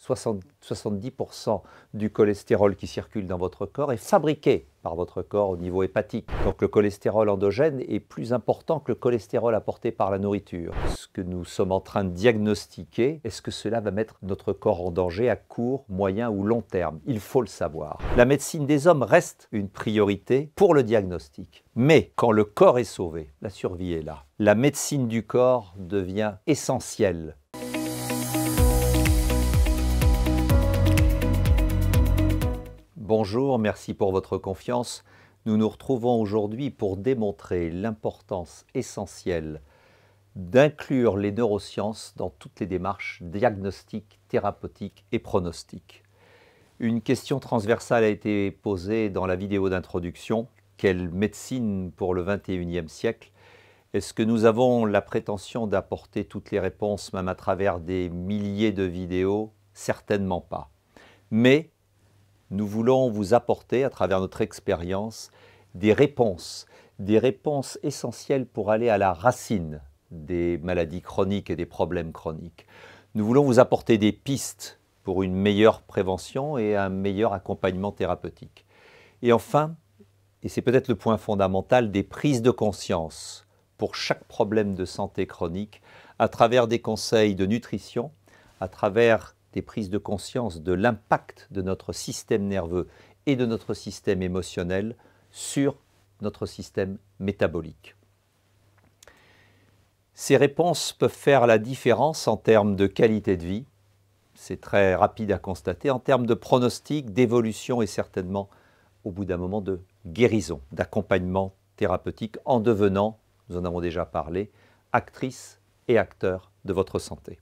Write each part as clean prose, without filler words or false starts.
70% du cholestérol qui circule dans votre corps est fabriqué par votre corps au niveau hépatique. Donc le cholestérol endogène est plus important que le cholestérol apporté par la nourriture. Ce que nous sommes en train de diagnostiquer, est-ce que cela va mettre notre corps en danger à court, moyen ou long terme? Il faut le savoir. La médecine des hommes reste une priorité pour le diagnostic. Mais quand le corps est sauvé, la survie est là. La médecine du corps devient essentielle. Bonjour, merci pour votre confiance. Nous nous retrouvons aujourd'hui pour démontrer l'importance essentielle d'inclure les neurosciences dans toutes les démarches diagnostiques, thérapeutiques et pronostiques. Une question transversale a été posée dans la vidéo d'introduction. Quelle médecine pour le XXIe siècle? Est-ce que nous avons la prétention d'apporter toutes les réponses, même à travers des milliers de vidéos? Certainement pas. Mais nous voulons vous apporter, à travers notre expérience, des réponses essentielles pour aller à la racine des maladies chroniques et des problèmes chroniques. Nous voulons vous apporter des pistes pour une meilleure prévention et un meilleur accompagnement thérapeutique. Et enfin, et c'est peut-être le point fondamental, des prises de conscience pour chaque problème de santé chronique, à travers des conseils de nutrition, à travers des prises de conscience de l'impact de notre système nerveux et de notre système émotionnel sur notre système métabolique. Ces réponses peuvent faire la différence en termes de qualité de vie, c'est très rapide à constater, en termes de pronostic, d'évolution et certainement, au bout d'un moment, de guérison, d'accompagnement thérapeutique en devenant, nous en avons déjà parlé, actrice et acteur de votre santé.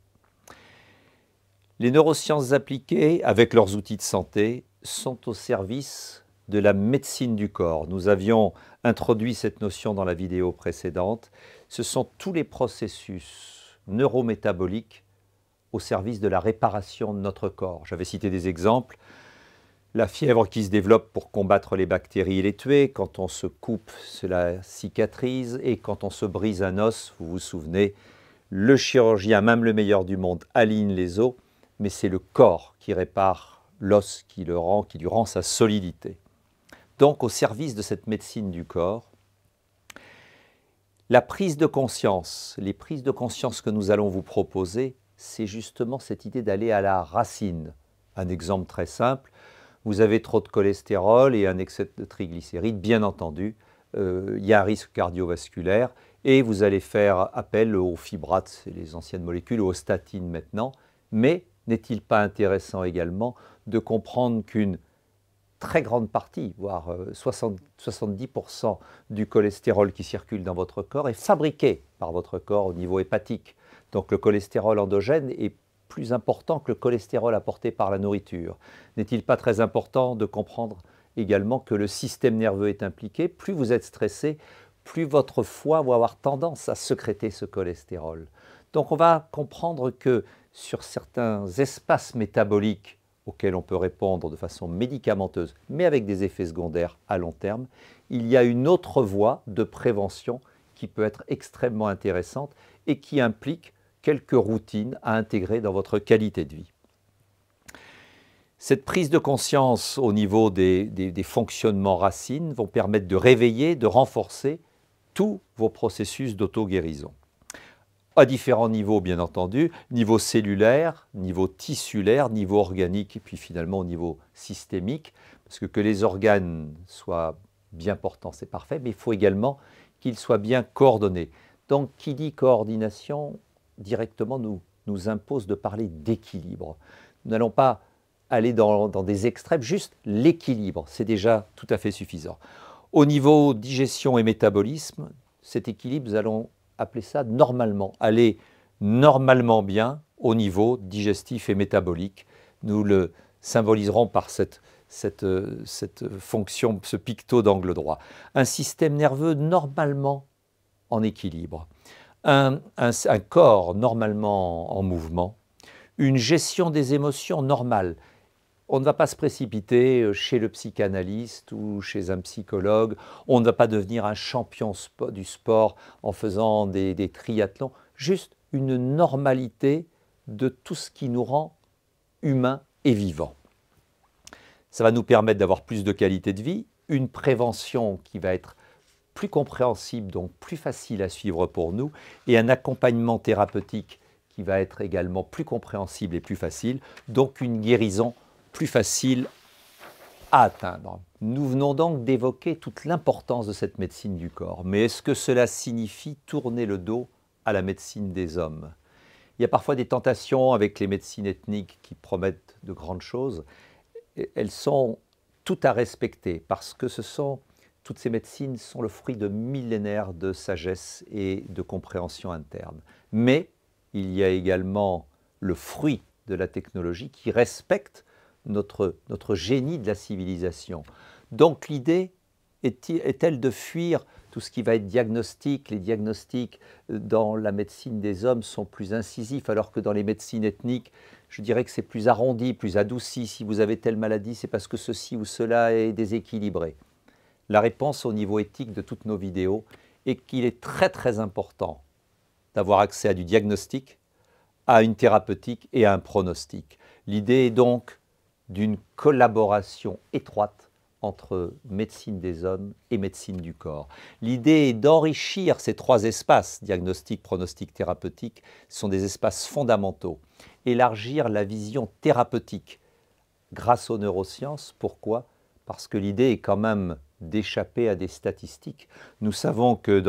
Les neurosciences appliquées, avec leurs outils de santé, sont au service de la médecine du corps. Nous avions introduit cette notion dans la vidéo précédente. Ce sont tous les processus neurométaboliques au service de la réparation de notre corps. J'avais cité des exemples. La fièvre qui se développe pour combattre les bactéries et les tuer. Quand on se coupe, cela cicatrise. Et quand on se brise un os, vous vous souvenez, le chirurgien, même le meilleur du monde, aligne les os. Mais c'est le corps qui répare l'os, qui lui rend sa solidité. Donc, au service de cette médecine du corps, la prise de conscience, les prises de conscience que nous allons vous proposer, c'est justement cette idée d'aller à la racine. Un exemple très simple, vous avez trop de cholestérol et un excès de triglycérides, bien entendu, il y a un risque cardiovasculaire et vous allez faire appel aux fibrates, c'est les anciennes molécules, aux statines maintenant, mais n'est-il pas intéressant également de comprendre qu'une très grande partie, voire 70% du cholestérol qui circule dans votre corps est fabriqué par votre corps au niveau hépatique. Donc le cholestérol endogène est plus important que le cholestérol apporté par la nourriture. N'est-il pas très important de comprendre également que le système nerveux est impliqué? Plus vous êtes stressé, plus votre foie va avoir tendance à sécréter ce cholestérol. Donc on va comprendre que sur certains espaces métaboliques auxquels on peut répondre de façon médicamenteuse, mais avec des effets secondaires à long terme, il y a une autre voie de prévention qui peut être extrêmement intéressante et qui implique quelques routines à intégrer dans votre qualité de vie. Cette prise de conscience au niveau des fonctionnements racines vont permettre de réveiller, de renforcer tous vos processus d'auto-guérison. À différents niveaux, bien entendu, niveau cellulaire, niveau tissulaire, niveau organique, et puis finalement au niveau systémique, parce que les organes soient bien portants, c'est parfait, mais il faut également qu'ils soient bien coordonnés. Donc, qui dit coordination, directement nous impose de parler d'équilibre. Nous n'allons pas aller dans des extrêmes, juste l'équilibre, c'est déjà tout à fait suffisant. Au niveau digestion et métabolisme, cet équilibre, nous allons appeler ça normalement, aller normalement bien au niveau digestif et métabolique. Nous le symboliserons par cette fonction, ce picto d'angle droit. Un système nerveux normalement en équilibre, un corps normalement en mouvement, une gestion des émotions normale. On ne va pas se précipiter chez le psychanalyste ou chez un psychologue. On ne va pas devenir un champion du sport en faisant des triathlons. Juste une normalité de tout ce qui nous rend humain et vivant. Ça va nous permettre d'avoir plus de qualité de vie, une prévention qui va être plus compréhensible, donc plus facile à suivre pour nous, et un accompagnement thérapeutique qui va être également plus compréhensible et plus facile, donc une guérison plus facile à atteindre. Nous venons donc d'évoquer toute l'importance de cette médecine du corps, mais est-ce que cela signifie tourner le dos à la médecine des hommes? Il y a parfois des tentations avec les médecines ethniques qui promettent de grandes choses. Elles sont toutes à respecter parce que toutes ces médecines sont le fruit de millénaires de sagesse et de compréhension interne. Mais il y a également le fruit de la technologie qui respecte notre génie de la civilisation. Donc l'idée est-elle de fuir tout ce qui va être diagnostic? Les diagnostics dans la médecine des hommes sont plus incisifs, alors que dans les médecines ethniques, je dirais que c'est plus arrondi, plus adouci. Si vous avez telle maladie, c'est parce que ceci ou cela est déséquilibré. La réponse au niveau éthique de toutes nos vidéos est qu'il est très très important d'avoir accès à du diagnostic, à une thérapeutique et à un pronostic. L'idée est donc d'une collaboration étroite entre médecine des hommes et médecine du corps. L'idée est d'enrichir ces trois espaces, diagnostic, pronostic, thérapeutique, sont des espaces fondamentaux. Élargir la vision thérapeutique grâce aux neurosciences. Pourquoi? Parce que l'idée est quand même d'échapper à des statistiques. Nous savons que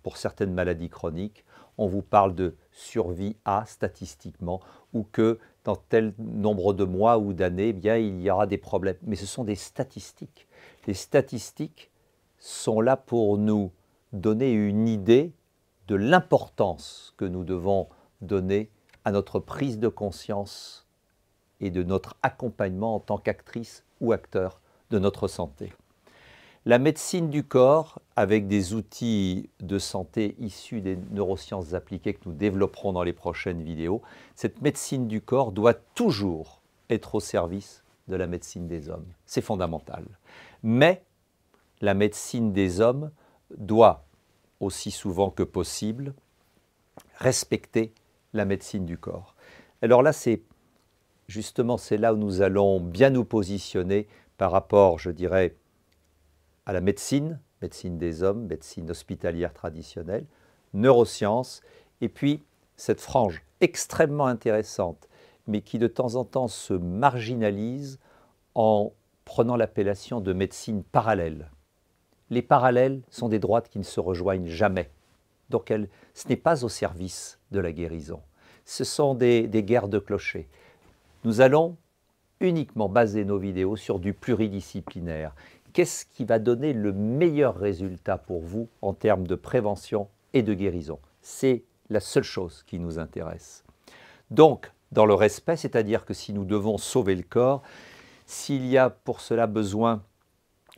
pour certaines maladies chroniques, on vous parle de survie à statistiquement, ou que dans tel nombre de mois ou d'années, eh bien, il y aura des problèmes. Mais ce sont des statistiques. Les statistiques sont là pour nous donner une idée de l'importance que nous devons donner à notre prise de conscience et de notre accompagnement en tant qu'actrice ou acteur de notre santé. La médecine du corps, avec des outils de santé issus des neurosciences appliquées que nous développerons dans les prochaines vidéos, cette médecine du corps doit toujours être au service de la médecine des hommes. C'est fondamental. Mais la médecine des hommes doit, aussi souvent que possible, respecter la médecine du corps. Alors là, c'est là où nous allons bien nous positionner par rapport, je dirais, à la médecine des hommes, médecine hospitalière traditionnelle, neurosciences, et puis cette frange extrêmement intéressante, mais qui de temps en temps se marginalise en prenant l'appellation de médecine parallèle. Les parallèles sont des droites qui ne se rejoignent jamais. Donc ce n'est pas au service de la guérison. Ce sont des guerres de clochers. Nous allons uniquement baser nos vidéos sur du pluridisciplinaire. Qu'est-ce qui va donner le meilleur résultat pour vous en termes de prévention et de guérison? C'est la seule chose qui nous intéresse. Donc, dans le respect, c'est-à-dire que si nous devons sauver le corps, s'il y a pour cela besoin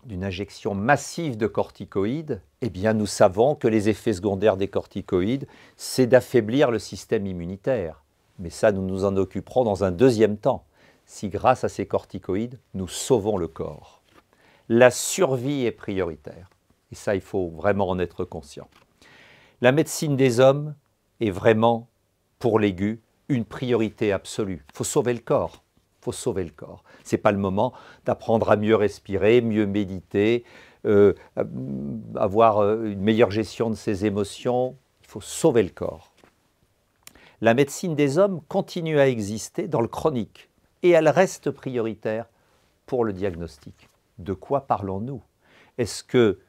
d'une injection massive de corticoïdes, eh bien nous savons que les effets secondaires des corticoïdes, c'est d'affaiblir le système immunitaire. Mais ça, nous nous en occuperons dans un deuxième temps, si grâce à ces corticoïdes, nous sauvons le corps. La survie est prioritaire, et ça, il faut vraiment en être conscient. La médecine des hommes est vraiment, pour l'aigu, une priorité absolue. Il faut sauver le corps. Il faut sauver le corps. Ce n'est pas le moment d'apprendre à mieux respirer, mieux méditer, avoir une meilleure gestion de ses émotions. Il faut sauver le corps. La médecine des hommes continue à exister dans le chronique et elle reste prioritaire pour le diagnostic. De quoi parlons-nous? Est-ce que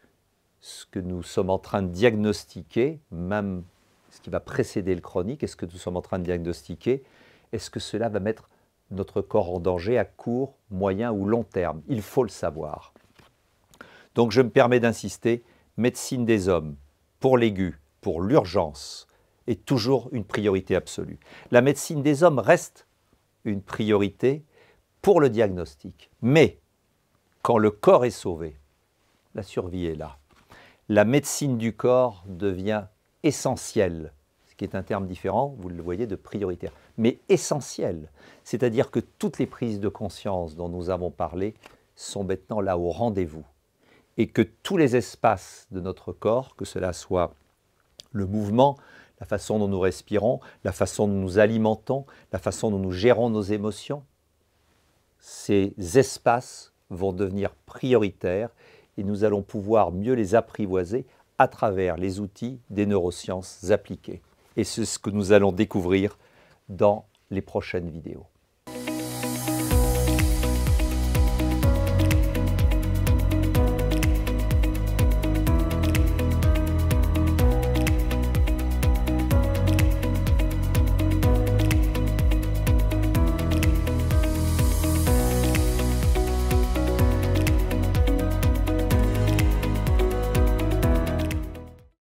ce que nous sommes en train de diagnostiquer, même ce qui va précéder le chronique, est-ce que nous sommes en train de diagnostiquer, est-ce que cela va mettre notre corps en danger à court, moyen ou long terme? Il faut le savoir. Donc je me permets d'insister, médecine des hommes, pour l'aigu, pour l'urgence, est toujours une priorité absolue. La médecine des hommes reste une priorité pour le diagnostic. Mais quand le corps est sauvé, la survie est là. La médecine du corps devient essentielle, ce qui est un terme différent, vous le voyez, de prioritaire, mais essentielle. C'est-à-dire que toutes les prises de conscience dont nous avons parlé sont maintenant là au rendez-vous. Et que tous les espaces de notre corps, que cela soit le mouvement, la façon dont nous respirons, la façon dont nous alimentons, la façon dont nous gérons nos émotions, ces espaces vont devenir prioritaires et nous allons pouvoir mieux les apprivoiser à travers les outils des neurosciences appliquées. Et c'est ce que nous allons découvrir dans les prochaines vidéos.